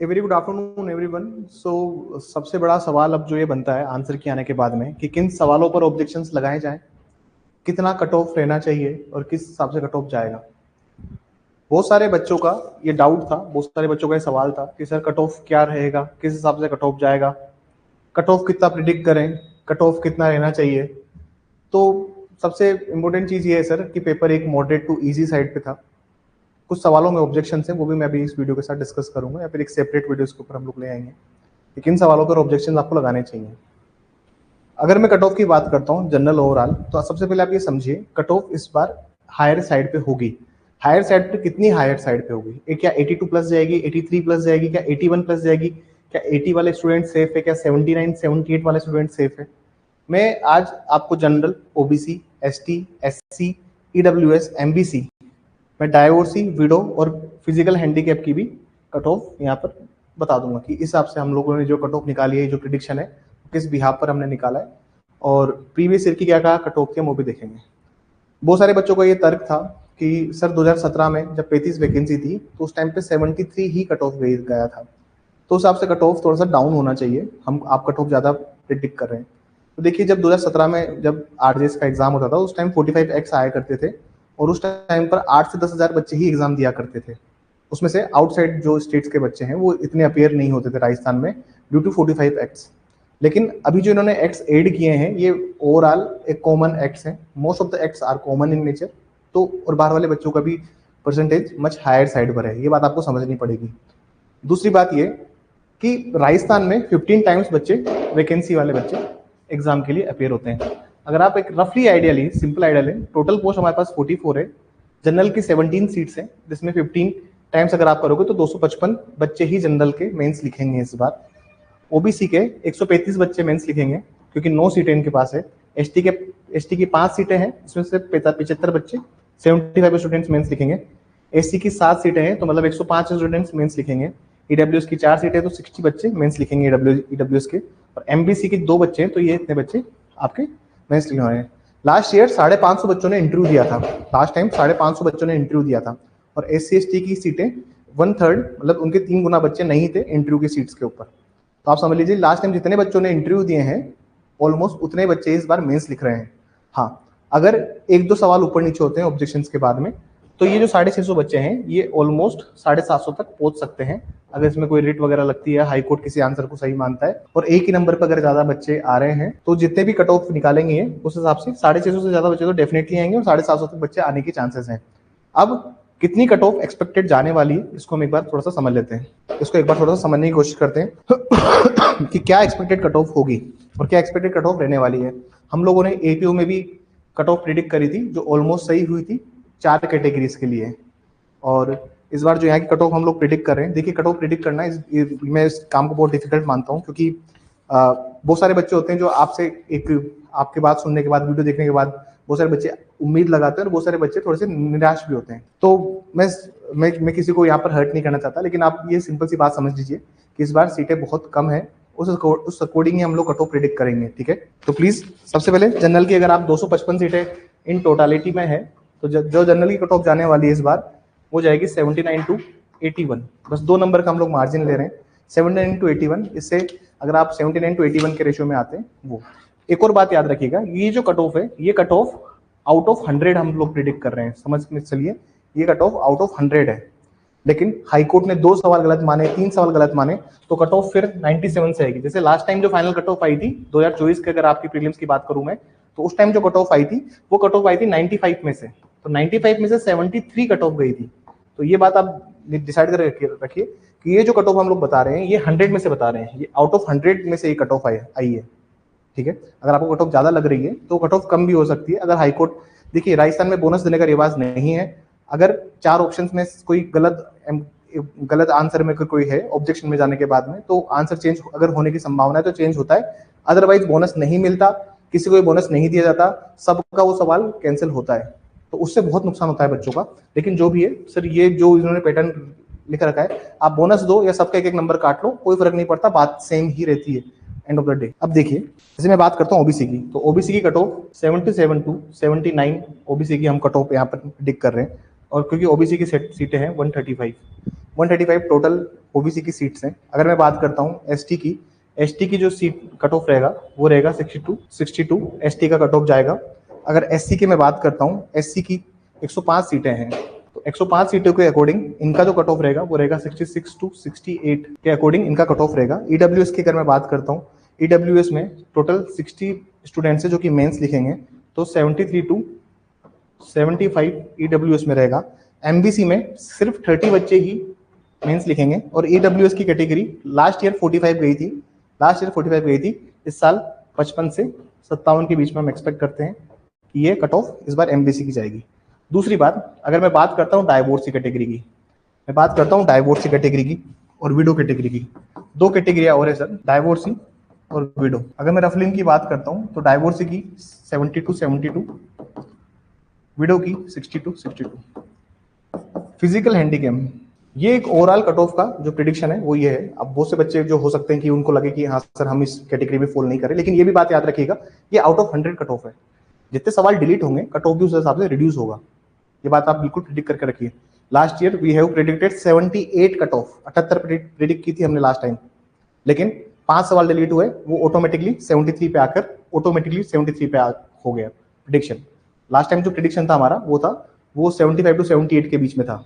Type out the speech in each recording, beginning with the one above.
ए very good afternoon everyone. So सबसे बड़ा सवाल अब जो ये बनता है आंसर के आने के बाद में कि किन सवालों पर ऑब्जेक्शंस लगाए जाएं, कितना कट ऑफ रहना चाहिए और किस हिसाब से कट ऑफ जाएगा। बहुत सारे बच्चों का ये डाउट था, बहुत सारे बच्चों का ये सवाल था कि सर कट ऑफ क्या रहेगा, किस हिसाब से कट ऑफ जाएगा, कट ऑफ कितना प्रिडिक्ट करें, कट ऑफ कितना रहना चाहिए। तो सबसे इम्पोर्टेंट चीज़ ये है सर कि पेपर एक मॉडरेट टू ईजी साइड पे था। कुछ सवालों में ऑब्जेक्शन है, वो भी मैं अभी इस वीडियो के साथ डिस्कस करूंगा या फिर एक सेपरेट वीडियो के ऊपर हम लोग ले आएंगे कि किन सवालों पर ऑब्जेक्शन आपको लगाने चाहिए। अगर मैं कट ऑफ की बात करता हूँ जनरल ओवरऑल, तो सबसे पहले आप ये समझिए कट ऑफ इस बार हायर साइड पे होगी। हायर साइड पे कितनी हायर साइड पे होगी? क्या 82 प्लस जाएगी, 83 प्लस जाएगी, क्या 81 प्लस जाएगी, क्या 80 वाले स्टूडेंट सेफ है, क्या 79 78 वाले स्टूडेंट सेफ है? मैं आज आपको general, OBC, ST, SC, EWS, MBC, मैं डाइवोर्सी, विडो और फिजिकल हैंडीकैप की भी कट ऑफ यहाँ पर बता दूंगा कि इस हिसाब से हम लोगों ने जो कट ऑफ निकाली है, जो प्रिडिक्शन है, किस बिहाफ पर हमने निकाला है और प्रीवियस ईयर की क्या कहा कट ऑफ थी, हम वो भी देखेंगे। बहुत सारे बच्चों का ये तर्क था कि सर 2017 में जब 35 वैकेंसी थी तो उस टाइम पे 73 ही कट ऑफ गया था, तो उस हिसाब से कट ऑफ थोड़ा सा डाउन होना चाहिए। आप कट ऑफ ज़्यादा प्रिडिक्ट कर रहे हैं। तो देखिए जब 2017 में जब आरजेएस का एग्जाम होता था उस टाइम 45x आया करते थे और उस टाइम पर 8 से 10,000 बच्चे ही एग्जाम दिया करते थे। उसमें से आउटसाइड जो स्टेट्स के बच्चे हैं वो इतने अपेयर नहीं होते थे राजस्थान में ड्यू टू 45x। लेकिन अभी जो इन्होंने एक्ट्स एड किए हैं ये ओवरऑल एक कॉमन एक्ट्स हैं, most of the acts are common in nature. तो और बाहर वाले बच्चों का भी परसेंटेज मच हायर साइड पर है, ये बात आपको समझनी पड़ेगी। दूसरी बात ये कि राजस्थान में 15 टाइम्स बच्चे, वैकेंसी वाले बच्चे एग्जाम के लिए अपेयर होते हैं। अगर आप एक रफली आइडिया लें, सिंपल आइडिया लें, टोटल पोस्ट हमारे पास 44 है, जनरल की 17 सीट्स हैं, जिसमें 15 टाइम्स अगर आप करोगे तो 255 बच्चे ही जनरल के मेंस लिखेंगे इस बार। ओबीसी के 135 बच्चे मेंस लिखेंगे क्योंकि 9 सीटें इनके पास है। एसटी की 5 सीटें हैं, इसमें से 75 बच्चे, 75 स्टूडेंट्स मेंस लिखेंगे। एससी की 7 सीटें हैं तो मतलब 105 स्टूडेंट्स मेंस लिखेंगे। ईडब्ल्यूएस की 4 सीटें तो 60 बच्चे मेंस लिखेंगे ईडब्ल्यूएस के, और एमबीसी की 2 बच्चे हैं तो ये इतने बच्चे आपके मेंस लिखे हुए हैं। लास्ट ईयर 550 बच्चों ने इंटरव्यू दिया था, लास्ट टाइम 550 बच्चों ने इंटरव्यू दिया था, और एससी एसटी की सीटें 1/3 मतलब उनके 3 गुना बच्चे नहीं थे इंटरव्यू की सीट्स के ऊपर। तो आप समझ लीजिए लास्ट टाइम जितने बच्चों ने इंटरव्यू दिए हैं ऑलमोस्ट उतने बच्चे इस बार मेंस लिख रहे हैं। हाँ, अगर 1-2 सवाल ऊपर नीचे होते हैं ऑब्जेक्शंस के बाद में तो ये जो 650 बच्चे हैं ये ऑलमोस्ट 750 तक पहुंच सकते हैं अगर इसमें कोई रिट वगैरह लगती है, हाई कोर्ट किसी आंसर को सही मानता है और एक ही नंबर पर अगर ज्यादा बच्चे आ रहे हैं तो जितने भी कट ऑफ निकालेंगे उस हिसाब से 650 से ज्यादा बच्चे तो डेफिनेटली आएंगे और 750 तक बच्चे आने के चांसेस हैं। अब कितनी कट ऑफ एक्सपेक्टेड जाने वाली है इसको हम एक बार थोड़ा सा समझ लेते हैं, इसको एक बार थोड़ा सा समझने की कोशिश करते हैं कि क्या एक्सपेक्टेड कट ऑफ होगी और क्या एक्सपेक्टेड कट ऑफ रहने वाली है। हम लोगों ने एपीओ में भी कट ऑफ प्रिडिक्ट करी थी जो ऑलमोस्ट सही हुई थी 4 कैटेगरीज के लिए, और इस बार जो यहाँ की कट ऑफ हम लोग प्रिडिक्ट कर रहे हैं, देखिए कट ऑफ प्रिडिक्ट करना मैं इस काम को बहुत डिफिकल्ट मानता हूँ क्योंकि बहुत सारे बच्चे होते हैं जो आपके बात सुनने के बाद, वीडियो देखने के बाद बहुत सारे बच्चे उम्मीद लगाते हैं और बहुत सारे बच्चे थोड़े से निराश भी होते हैं। तो मैं किसी को यहाँ पर हर्ट नहीं करना चाहता, लेकिन आप ये सिंपल सी बात समझ लीजिए कि इस बार सीटें बहुत कम है, उस अकॉर्डिंग ही हम लोग कट ऑफ प्रिडिक्ट करेंगे, ठीक है। तो प्लीज सबसे पहले जनरल की अगर आप 255 सीटें इन टोटालिटी में है तो जो जनरल की कट ऑफ जाने वाली है इस बार वो जाएगी 79 to 81, बस 2 नंबर का हम लोग मार्जिन ले रहे हैं, 79 to 81। इससे अगर आप 79 to 81 के रेशियो में आते हैं वो। एक और बात याद रखिएगा, ये जो कट ऑफ है ये कट ऑफ आउट ऑफ 100 हम लोग प्रिडिक्ट कर रहे हैं, समझ में चलिए, ये कट ऑफ आउट ऑफ 100 है। लेकिन हाई कोर्ट ने 2 सवाल गलत माने, 3 सवाल गलत माने तो कट ऑफ फिर 97 से आएगी। जैसे लास्ट टाइम जो फाइनल कट ऑफ आई थी 2024 के, अगर आपकी प्रीलिम्स की बात करूं मैं, तो उस टाइम जो कट ऑफ आई थी वो कट ऑफ आई थी 95 में से, तो 95 में से 73 कट ऑफ गई थी। तो ये बात आप डिसाइड कर रखिए कि ये जो कट ऑफ हम लोग बता रहे हैं ये 100 में से बता रहे हैं, ये आउट ऑफ 100 में से ये कट ऑफ आई है, ठीक है। अगर आपको कट ऑफ ज्यादा लग रही है तो कट ऑफ कम भी हो सकती है। अगर हाईकोर्ट, देखिए राजस्थान में बोनस देने का रिवाज नहीं है, अगर 4 ऑप्शंस में कोई गलत आंसर में कोई है ऑब्जेक्शन में जाने के बाद में तो आंसर चेंज अगर होने की संभावना है तो चेंज होता है, अदरवाइज बोनस नहीं मिलता, किसी को बोनस नहीं दिया जाता, सबका वो सवाल कैंसिल होता है, तो उससे बहुत नुकसान होता है बच्चों का। लेकिन जो भी है सर, ये जो इन्होंने पैटर्न लिख रखा है, आप बोनस दो या सबका एक नंबर काट लो, कोई फर्क नहीं पड़ता, बात सेम ही रहती है एंड ऑफ द डे। अब देखिए जैसे मैं बात करता हूँ ओबीसी की, तो ओबीसी की कट ऑफ 77 to 79 ओबीसी की हम कट ऑफ यहाँ पर प्रिडिक्ट कर रहे हैं, और क्योंकि ओबीसी की सीटें हैं 135 135 टोटल ओबीसी की सीट्स हैं। अगर मैं बात करता हूँ एसटी की जो सीट कट ऑफ रहेगा वो रहेगा 62 एसटी का कट ऑफ जाएगा। अगर एससी की मैं बात करता हूँ, एससी की 105 सीटें हैं, तो 105 सीटों के अकॉर्डिंग इनका जो कट ऑफ रहेगा वो रहेगा 66 टू 68 के अकॉर्डिंग इनका कट ऑफ रहेगा। ईडब्ल्यूएस की अगर मैं बात करता हूँ, ईडब्ल्यूएस में टोटल 60 स्टूडेंट्स है जो कि मेंस लिखेंगे, तो 73 टू 75 ईडब्ल्यूएस में रहेगा। एमबीसी में सिर्फ 30 बच्चे ही मेंस लिखेंगे और ईडब्ल्यूएस की कैटेगरी लास्ट ईयर 45 गई थी, इस साल 55 से 57 के बीच में हम एक्सपेक्ट करते हैं कि ये कट ऑफ इस बार एमबीसी की जाएगी। दूसरी बात, अगर मैं बात करता हूँ डाइवोर्सी कैटेगरी की, मैं बात करता हूँ डाइवोर्सी कैटेगरी की और विडो कैटेगरी की। दो कैटेगरिया और है सर, डाइवोर्सी और विडो। अगर मैं रफली इनकी बात करता हूँ तो डाइवोर्सी की 70 टू 72, विडो की 60 टू 62। फिजिकल हैंडीकैम, ये एक ओवरऑल कट ऑफ का जो प्रिडिक्शन है वो ये है। अब बहुत से बच्चे जो हो सकते हैं कि उनको लगे कि हाँ सर हम इस कैटेगरी में फॉल नहीं करें, लेकिन ये भी बात याद रखिएगा ये आउट ऑफ 100 कट ऑफ है। जितने सवाल डिलीट होंगे कट ऑफ भी उस हिसाब से रिड्यूस होगा, ये बात आप बिल्कुल प्रिडिक्ट करके रखिए। Last year we have predicted 78 cut off, 78 predict की थी हमने लास्ट टाइम, लेकिन 5 सवाल डिलीट हुए, वो ऑटोमेटिकली 73 पे आकर ऑटोमेटिकली 73 पे हो गया प्रिडिक्शन। लास्ट टाइम जो प्रिडिक्शन था हमारा वो 75 टू 78 के बीच में था।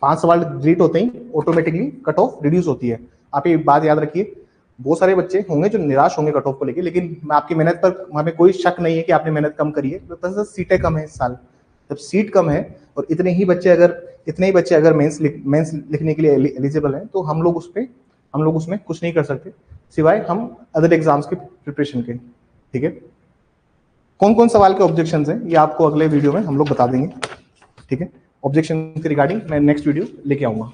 5 सवाल डिलीट होते ही ऑटोमेटिकली कट ऑफ रिड्यूस होती है। आप ये बात याद रखिए। बहुत सारे बच्चे होंगे जो निराश होंगे कट ऑफ को लेके, लेकिन आपकी मेहनत पर हमें कोई शक नहीं है कि आपने मेहनत कम करी है, बस सीटें कम है इस साल। जब सीट कम है और इतने ही बच्चे अगर मेंस लिखने के लिए एलिजिबल हैं, तो हम लोग उसमें कुछ नहीं कर सकते सिवाय हम अदर एग्जाम्स के प्रिपरेशन के। ठीक है, कौन कौन सवाल के ऑब्जेक्शन हैं ये आपको अगले वीडियो में हम लोग बता देंगे। ठीक है, ऑब्जेक्शन के रिगार्डिंग मैं नेक्स्ट वीडियो लेके आऊंगा।